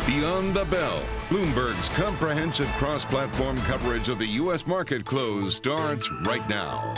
Beyond the Bell, Bloomberg's comprehensive cross-platform coverage of the U.S. market close starts right now.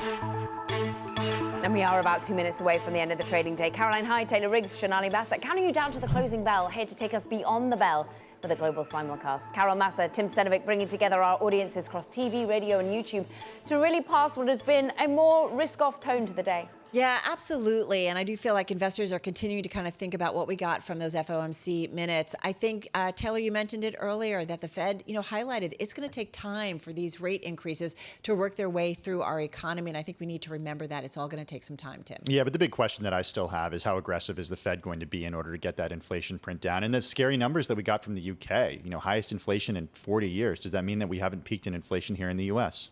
And we are about 2 minutes away from the end of the trading day. Caroline Hyde, Taylor Riggs, Sonali Basak, counting you down to the closing bell, here to take us beyond the bell with a global simulcast. Carol Massar, Tim Stenovec, bringing together our audiences across TV, radio and YouTube to really pass what has been a more risk-off tone to the day. Yeah, absolutely. And I do feel like investors are continuing to kind of think about what we got from those FOMC minutes. I think, Taylor, you mentioned it earlier that the Fed, highlighted it's going to take time for these rate increases to work their way through our economy. And I think we need to remember that it's all going to take some time, Tim. Yeah, but the big question that I still have is how aggressive is the Fed going to be in order to get that inflation print down? And the scary numbers that we got from the UK, highest inflation in 40 years. Does that mean that we haven't peaked in inflation here in the U.S.?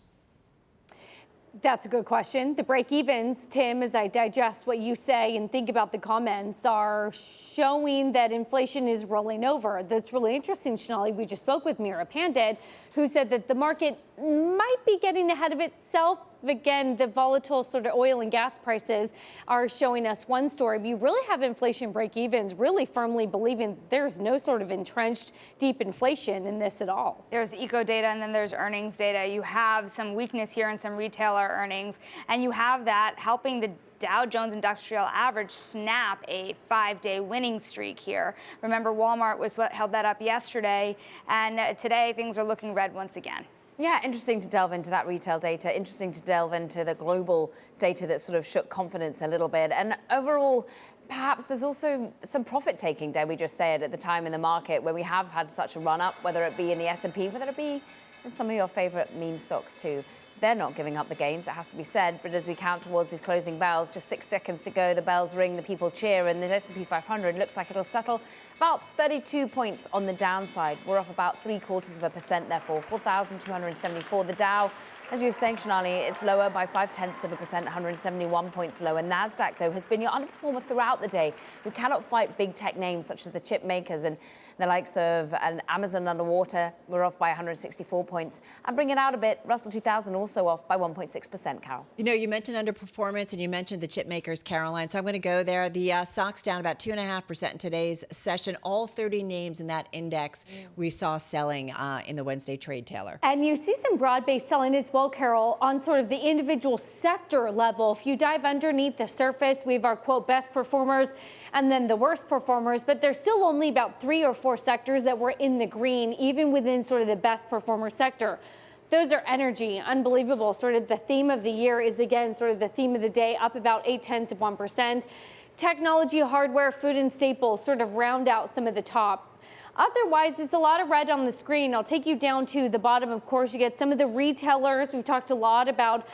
That's a good question. The break-evens, Tim, as I digest what you say and think about the comments, are showing that inflation is rolling over. That's really interesting, Sonali. We just spoke with Mira Pandit, who said that the market might be getting ahead of itself. Again, the volatile sort of oil and gas prices are showing us one story. But you really have inflation break-evens really firmly believing that there's no sort of entrenched deep inflation in this at all. There's eco data and then there's earnings data. You have some weakness here in some retailer earnings, and you have that helping the Dow Jones Industrial Average snap a 5-day winning streak here. Remember, Walmart was what held that up yesterday, and today things are looking red once again. Yeah, interesting to delve into that retail data, interesting to delve into the global data that sort of shook confidence a little bit. And overall, perhaps there's also some profit-taking, dare we just say it, at the time in the market where we have had such a run-up, whether it be in the S&P, whether it be in some of your favorite meme stocks too. They're not giving up the gains, it has to be said. But as we count towards these closing bells, just 6 seconds to go, the bells ring, the people cheer, and the S&P 500 looks like it'll settle about 32 points on the downside. We're off about 0.75%, therefore, 4,274. The Dow, as you were saying, Sonali, it's lower by 0.5%, 171 points lower. NASDAQ, though, has been your underperformer throughout the day. We cannot fight big tech names such as the chip makers and the likes of Amazon underwater. We're off by 164 points. And bring it out a bit, Russell 2000 also off by 1.6%, Carol. You mentioned underperformance and you mentioned the chip makers, Caroline. So I'm going to go there. The stock's down about 2.5% in today's session. All 30 names in that index we saw selling in the Wednesday trade, Taylor. And you see some broad-based selling as well, Carol, on sort of the individual sector level. If you dive underneath the surface, we have our, quote, best performers and then the worst performers, but there's still only about 3 or 4 sectors that were in the green, even within sort of the best performer sector. Those are energy, unbelievable. Sort of the theme of the year is, again, sort of the theme of the day, up about 0.8%. Technology, hardware, food and staples sort of round out some of the top. Otherwise, it's a lot of red on the screen. I'll take you down to the bottom. Of course, you get some of the retailers. We've talked a lot about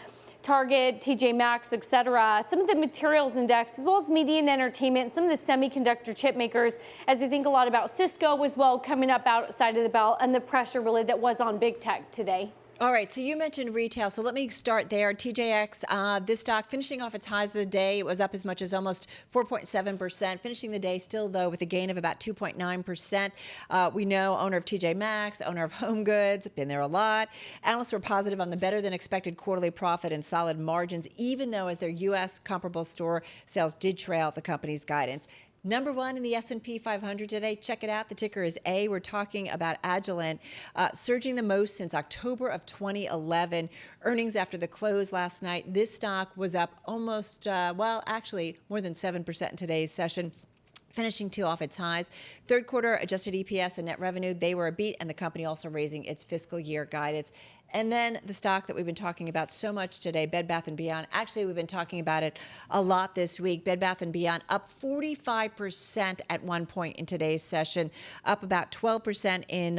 Target, TJ Maxx, et cetera. Some of the materials index, as well as media and entertainment, some of the semiconductor chip makers, as we think a lot about Cisco as well, coming up outside of the bell, and the pressure really that was on big tech today. All right, so you mentioned retail, so let me start there. TJX, this stock finishing off its highs of the day. It was up as much as almost 4.7%, finishing the day still, though, with a gain of about 2.9%. We know owner of TJ Maxx, owner of Home Goods, been there a lot. Analysts were positive on the better-than-expected quarterly profit and solid margins, even though as their U.S. comparable store sales did trail the company's guidance. Number one in the S&P 500 today. Check it out. The ticker is A. We're talking about Agilent, surging the most since October of 2011. Earnings after the close last night. This stock was up almost, actually more than 7% in today's session, finishing 2 off its highs. Third quarter adjusted EPS and net revenue, they were a beat, and the company also raising its fiscal year guidance. And then the stock that we've been talking about so much today, Bed Bath & Beyond. Actually, we've been talking about it a lot this week. Bed Bath & Beyond up 45% at one point in today's session, up about 12% in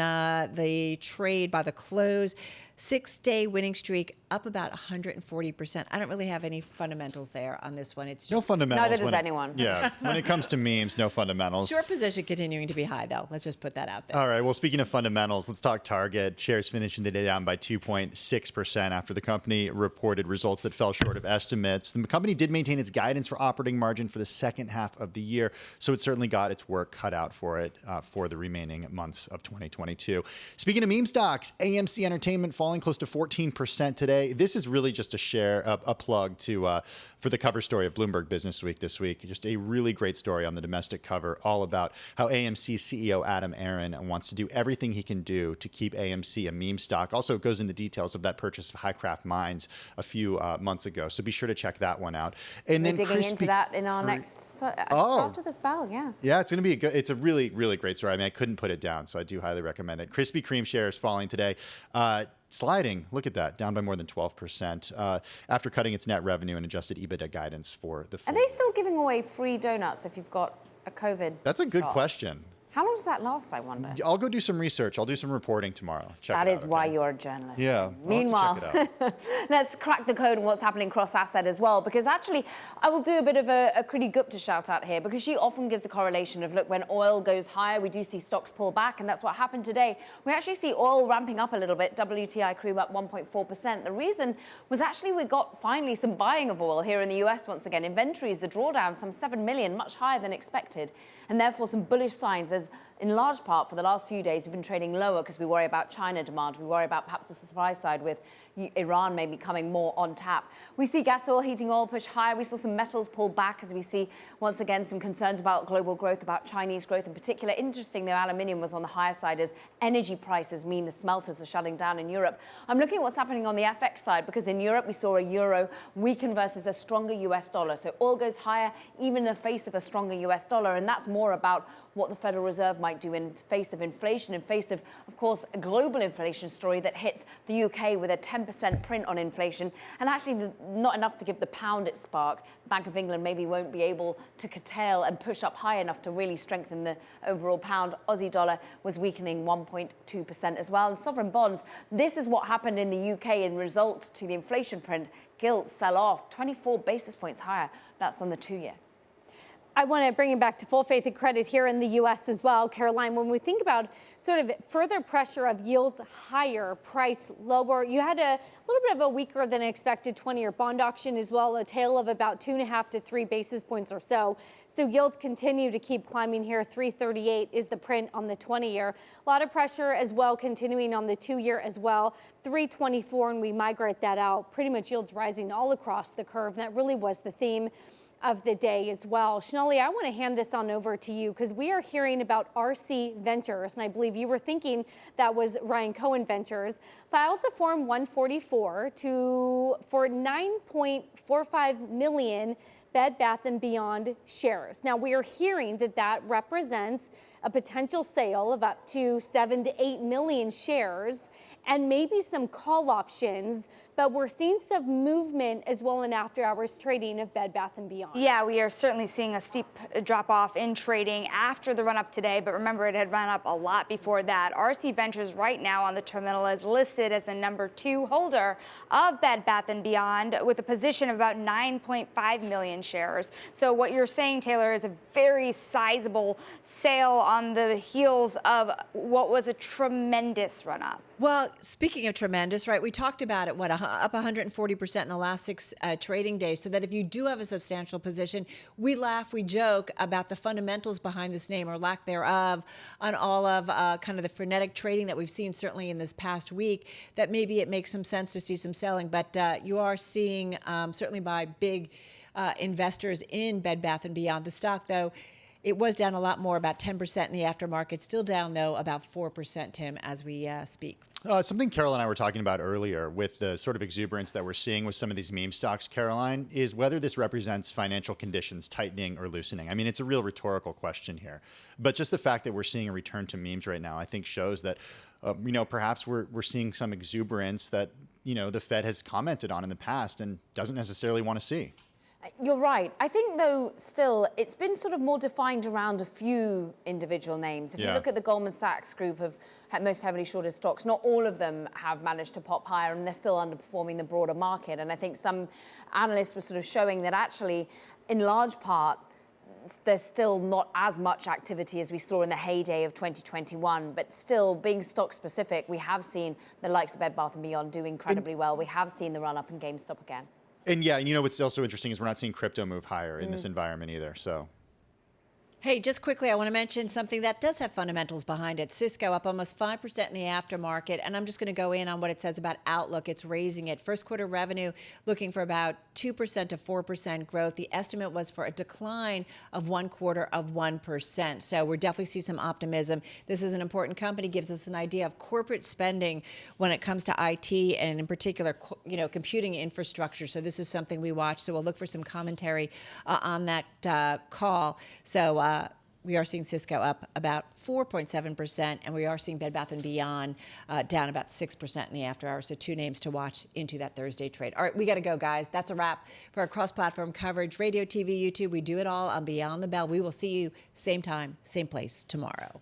the trade by the close. 6-day winning streak, up about 140%. I don't really have any fundamentals there on this one. It's just no fundamentals. Neither does anyone. Yeah, when it comes to memes, no fundamentals. Short position continuing to be high, though. Let's just put that out there. All right, well, speaking of fundamentals, let's talk Target. Shares finishing the day down by 2.6% after the company reported results that fell short of estimates. The company did maintain its guidance for operating margin for the second half of the year, so it certainly got its work cut out for it for the remaining months of 2022. Speaking of meme stocks, AMC Entertainment falling close to 14% today. This is really just a plug to for the cover story of Bloomberg Business Week this week. Just a really great story on the domestic cover, all about how AMC CEO Adam Aron wants to do everything he can do to keep AMC a meme stock. Also, it goes into details of that purchase of Highcraft Mines a few months ago. So be sure to check that one out. And We're then digging into that in our next after this bell. Yeah, it's going to be it's a really, really great story. I mean, I couldn't put it down, so I do highly recommend it. Krispy Kreme shares falling today. Sliding, look at that, down by more than 12% after cutting its net revenue and adjusted EBITDA guidance for the full Are they still giving away free donuts if you've got a COVID That's a good shot? question. How long does that last, I wonder? I'll go do some research. I'll do some reporting tomorrow. That is why you're a journalist. Yeah. Meanwhile, let's crack the code on what's happening cross-asset as well, because actually I will do a bit of a Kriti Gupta shout out here, because she often gives a correlation of, look, when oil goes higher, we do see stocks pull back, and that's what happened today. We actually see oil ramping up a little bit, WTI crude up 1.4%. The reason was actually we got finally some buying of oil here in the US once again. Inventories, the drawdown, some 7 million, much higher than expected, and therefore some bullish signs as in large part for the last few days we've been trading lower because we worry about China demand. We worry about perhaps the supply side with Iran maybe coming more on tap. We see gas oil, heating oil push higher. We saw some metals pull back as we see once again some concerns about global growth, about Chinese growth in particular. Interesting though, aluminium was on the higher side as energy prices mean the smelters are shutting down in Europe. I'm looking at what's happening on the FX side, because in Europe we saw a euro weaken versus a stronger US dollar. So oil goes higher even in the face of a stronger US dollar, and that's more about what the Federal Reserve might do in face of inflation, in face of course, a global inflation story that hits the UK with a 10% print on inflation, and actually not enough to give the pound its spark. Bank of England maybe won't be able to curtail and push up high enough to really strengthen the overall pound. Aussie dollar was weakening 1.2% as well. And sovereign bonds, this is what happened in the UK in result to the inflation print. Gilts sell off 24 basis points higher. That's on the 2-year. I want to bring it back to full faith and credit here in the U.S. as well, Caroline. When we think about sort of further pressure of yields higher, price lower, you had a little bit of a weaker than expected 20-year bond auction as well, a tail of about 2.5 to 3 basis points or so. So yields continue to keep climbing here. 338 is the print on the 20-year. A lot of pressure as well continuing on the 2-year as well. 324, and we migrate that out. Pretty much yields rising all across the curve. And that really was the theme of the day as well. Sonali, I want to hand this on over to you because we are hearing about RC Ventures, and I believe you were thinking that was Ryan Cohen Ventures. Files a Form 144 for 9.45 million Bed Bath & Beyond shares. Now, we are hearing that that represents a potential sale of up to 7 to 8 million shares and maybe some call options, but we're seeing some movement as well in after-hours trading of Bed Bath & Beyond. Yeah, we are certainly seeing a steep drop-off in trading after the run-up today, but remember, it had run up a lot before that. RC Ventures right now on the terminal is listed as the number 2 holder of Bed Bath & Beyond with a position of about 9.5 million shares. So what you're saying, Taylor, is a very sizable sale on the heels of what was a tremendous run-up. Well, speaking of tremendous, right, we talked about it, up 140% in the last 6 trading days, so that if you do have a substantial position, we laugh, we joke about the fundamentals behind this name or lack thereof on all of kind of the frenetic trading that we've seen certainly in this past week, that maybe it makes some sense to see some selling. But you are seeing, certainly by big investors in Bed Bath & Beyond. The stock, though, it was down a lot more, about 10% in the aftermarket. Still down, though, about 4%, Tim, as we speak. Something Carol and I were talking about earlier with the sort of exuberance that we're seeing with some of these meme stocks, Caroline, is whether this represents financial conditions tightening or loosening. I mean, it's a real rhetorical question here. But just the fact that we're seeing a return to memes right now, I think shows that, perhaps we're seeing some exuberance that, the Fed has commented on in the past and doesn't necessarily want to see. You're right. I think, though, still, it's been sort of more defined around a few individual names. If you look at the Goldman Sachs group of most heavily shorted stocks, not all of them have managed to pop higher, and they're still underperforming the broader market. And I think some analysts were sort of showing that actually, in large part, there's still not as much activity as we saw in the heyday of 2021, but still being stock specific, we have seen the likes of Bed Bath & Beyond do incredibly well. We have seen the run up in GameStop again. And yeah, what's also interesting is we're not seeing crypto move higher in this environment either. So Hey, just quickly, I want to mention something that does have fundamentals behind it. Cisco up almost 5% in the aftermarket, and I'm just going to go in on what it says about outlook. It's raising it. First quarter revenue looking for about 2% to 4% growth. The estimate was for a decline of 0.25%. So we're definitely see some optimism. This is an important company, gives us an idea of corporate spending when it comes to IT and in particular, computing infrastructure. So this is something we watch. So we'll look for some commentary on that call. So we are seeing Cisco up about 4.7%, and we are seeing Bed Bath & Beyond down about 6% in the after hours. So two names to watch into that Thursday trade. All right, we got to go, guys. That's a wrap for our cross-platform coverage, radio, TV, YouTube. We do it all on Beyond the Bell. We will see you same time, same place tomorrow.